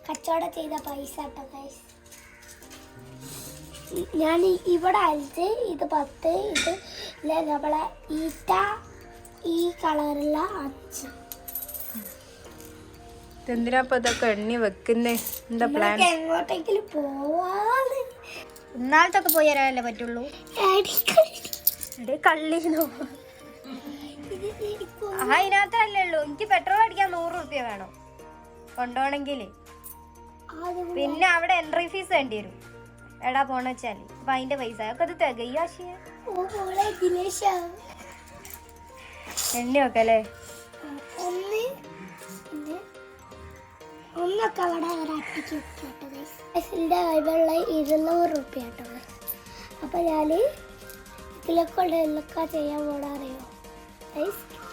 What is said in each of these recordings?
കച്ചവടം ചെയ്ത പൈസ ഞാൻ ഇവിടെ അയച്ച് ഇത് 10 ഇത് നമ്മളെ ഈറ്റ ഈ കളറുള്ള 5. എന്തിനാ ഇതൊക്കെ എണ്ണി വെക്കുന്നേ? എന്താ പ്ലാൻ? എങ്ങോട്ടെങ്കിലും പോവാതെ ഇന്നാളത്തൊക്കെ പോയി തരാനല്ലേ പറ്റുള്ളൂ. കള്ളിന്നോ അതിനകത്തല്ലേ ഉള്ളൂ. എനിക്ക് പെട്രോൾ അടിക്കാൻ 100 രൂപ വേണം കൊണ്ടുപോകണമെങ്കിൽ. പിന്നെ അവിടെ എൻട്രി ഫീസ് വേണ്ടി വരും. എടാ പോണ വെച്ചാല് അപ്പൊ അതിന്റെ പൈസ ഒക്കെ അത് തികയാശിയ എണ്ണി ഒക്കെ അല്ലേ. ഒന്നൊക്കെ അവിടെ ഒരട്ടിക്ക് ബസ്സിൻ്റെ കഴിവുള്ള 200 രൂപ കേട്ടോ. അപ്പോൾ ഞാൻ ഇതിലൊക്കെ ഉള്ളതൊക്കെ ചെയ്യാൻ പോകാറിയോ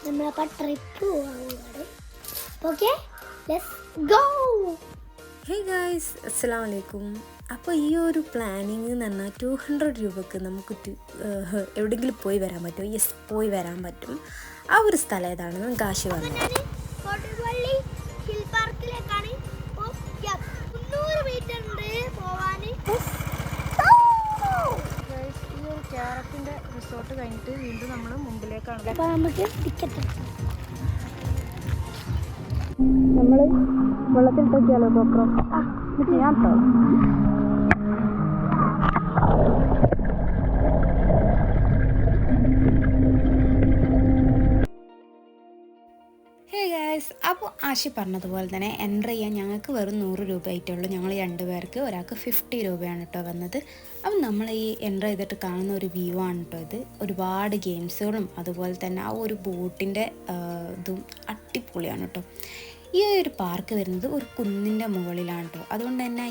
നമ്മളപ്പോൾ ട്രിപ്പ് പോകാൻ. Okay let's go. Hey guys, അസ്സലാമു അലൈക്കും. അപ്പോൾ ഈ ഒരു പ്ലാനിങ് എന്ന് പറഞ്ഞാൽ 200 രൂപക്ക് നമുക്ക് എവിടെയെങ്കിലും പോയി വരാൻ പറ്റും. യെസ്, പോയി വരാൻ പറ്റും. ആ ഒരു സ്ഥലം ഏതാണെന്ന് കാശി പറഞ്ഞത്. റിസോർട്ട് കഴിഞ്ഞിട്ട് വീണ്ടും നമ്മൾ മുമ്പിലേക്കാണ്. അപ്പോൾ നമുക്ക് ടിക്കറ്റ് നമ്മൾ വെള്ളത്തിൽ ഇട്ടൊക്കെയാലോ പോക്കറോ ചെയ്യാൻ കേട്ടോ. ഹേ ഗായ്സ്, അപ്പോൾ ആശി പറഞ്ഞതുപോലെ തന്നെ എൻ്റർ ചെയ്യാൻ ഞങ്ങൾക്ക് വെറും 100 രൂപ ആയിട്ടുള്ളൂ. ഞങ്ങൾ 2 പേർക്ക് ഒരാൾക്ക് 50 രൂപയാണ് കേട്ടോ വന്നത്. അപ്പം നമ്മൾ ഈ എൻ്റർ ചെയ്തിട്ട് കാണുന്ന ഒരു വ്യൂ ആണ് കേട്ടോ ഇത്. ഒരുപാട് ഗെയിംസുകളും അതുപോലെ തന്നെ ആ ഒരു ബോട്ടിൻ്റെ ഇതും അടിപൊളിയാണ് കേട്ടോ. ഈ ഒരു പാർക്ക് വരുന്നത് ഒരു കുന്നിൻ്റെ മുകളിലാണ് കേട്ടോ. അതുകൊണ്ട് തന്നെ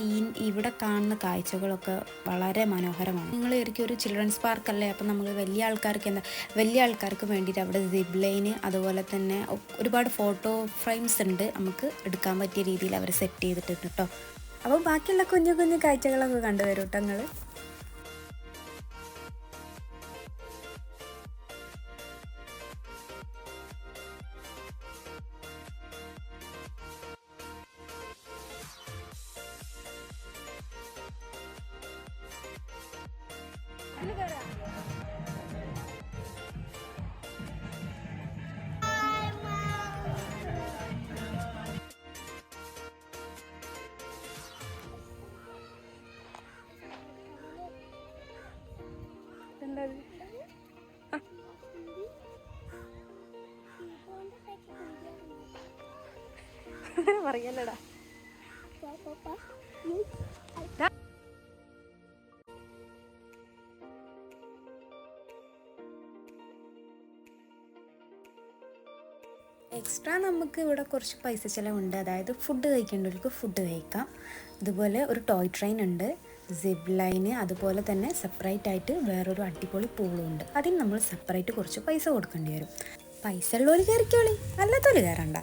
ഇവിടെ കാണുന്ന കാഴ്ചകളൊക്കെ വളരെ മനോഹരമാണ്. നിങ്ങൾ ഒരിക്കലും ഒരു ചിൽഡ്രൻസ് പാർക്കല്ലേ, അപ്പം നമ്മൾ വലിയ ആൾക്കാർക്ക് വേണ്ടിയിട്ട് അവിടെ സിപ്പ് ലൈന് അതുപോലെ തന്നെ ഒരുപാട് ഫോട്ടോ ഫ്രെയിംസ് ഉണ്ട്. നമുക്ക് എടുക്കാൻ പറ്റിയ രീതിയിൽ അവർ സെറ്റ് ചെയ്തിട്ടുണ്ട് കേട്ടോ. അപ്പോൾ ബാക്കിയുള്ള കുഞ്ഞു കുഞ്ഞു കാഴ്ചകളൊക്കെ കണ്ടുവരും കേട്ടോ നിങ്ങൾ. പറയല്ലടാ. എക്സ്ട്രാ നമുക്ക് ഇവിടെ കുറച്ച് പൈസ ചിലവുണ്ട്. അതായത് ഫുഡ് കഴിക്കേണ്ടവർക്ക് ഫുഡ് കഴിക്കാം. അതുപോലെ ഒരു ടോയ് ട്രെയിൻ ഉണ്ട്, സിപ്പ് ലൈന്, അതുപോലെ തന്നെ സെപ്പറേറ്റ് ആയിട്ട് വേറൊരു അടിപൊളി പൂളും ഉണ്ട്. അതിന് നമ്മൾ സെപ്പറേറ്റ് കുറച്ച് പൈസ കൊടുക്കേണ്ടി വരും. പൈസ ഉള്ളവർ കയറിക്കോളി, അല്ലാത്തവർ കയറണ്ട.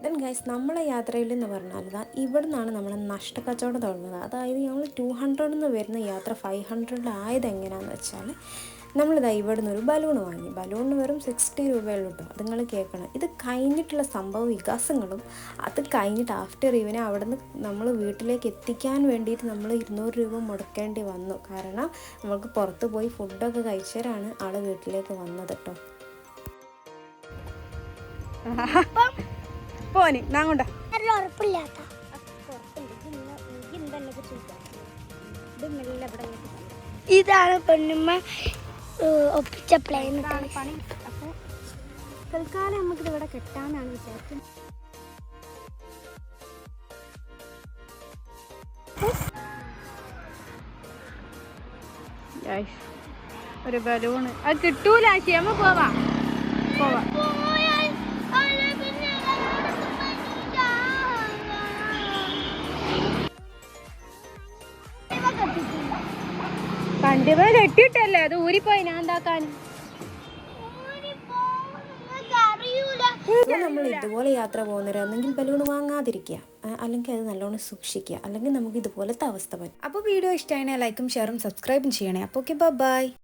ദെൻ ഗൈസ്, നമ്മളെ യാത്രയിൽ എന്ന് പറഞ്ഞാൽ ഇവിടെ നിന്നാണ് നമ്മൾ നഷ്ടക്കച്ചവടം തുടങ്ങുന്നത്. അതായത് ഞങ്ങൾ 200 നിന്ന് വരുന്ന യാത്ര 500 ആയത് എങ്ങനെയാണെന്ന് വെച്ചാൽ നമ്മളിതാ ഇവിടെ നിന്ന് ഒരു ബലൂൺ വാങ്ങി. ബലൂണിന് വെറും 60 രൂപയുള്ളൂ കേട്ടോ. അത് നിങ്ങൾ കേൾക്കണം. ഇത് കഴിഞ്ഞിട്ടുള്ള സംഭവ വികാസങ്ങളും അത് കഴിഞ്ഞിട്ട് ആഫ്റ്റർ ഈവനെ അവിടെ നിന്ന് നമ്മൾ വീട്ടിലേക്ക് എത്തിക്കാൻ വേണ്ടിയിട്ട് നമ്മൾ 200 രൂപ മുടക്കേണ്ടി വന്നു. കാരണം നമ്മൾക്ക് പുറത്ത് പോയി ഫുഡൊക്കെ കഴിച്ചവരാണ് ആൾ വീട്ടിലേക്ക് വന്നത് കേട്ടോ. പോനി നാങ്ങോണ്ട ഉറപ്പില്ലാത്ത ഇതാണ് പെണ്ണുമ്മ ഒപ്പിച്ച പ്ലെയിൻ. പണി. അപ്പോൾ തൽക്കാലം നമുക്കിത് ഇവിടെ കെട്ടാനാണ് വിചാരിക്കുന്നത്. ഒരു ബലൂണ് അത് കിട്ടൂല. ആശിയമ്മ പോവാ. കണ്ടിപ്പോ കെട്ടിയിട്ടല്ലേ അത് ഊരിപ്പോയി. ഞാൻ എന്താക്കാൻ? നമ്മൾ ഇതുപോലെ യാത്ര പോകുന്നവരൊന്നെങ്കിൽ ബലൂൺ വാങ്ങാതിരിക്കുക, അല്ലെങ്കിൽ അത് നല്ലോണം സൂക്ഷിക്കുക, അല്ലെങ്കിൽ നമുക്ക് ഇതുപോലത്തെ അവസ്ഥ വരും. അപ്പോൾ വീഡിയോ ഇഷ്ടമായാൽ ലൈക്കും ഷെയറും സബ്സ്ക്രൈബും ചെയ്യണേ. അപ്പോൾ ഓക്കെ, ബൈ.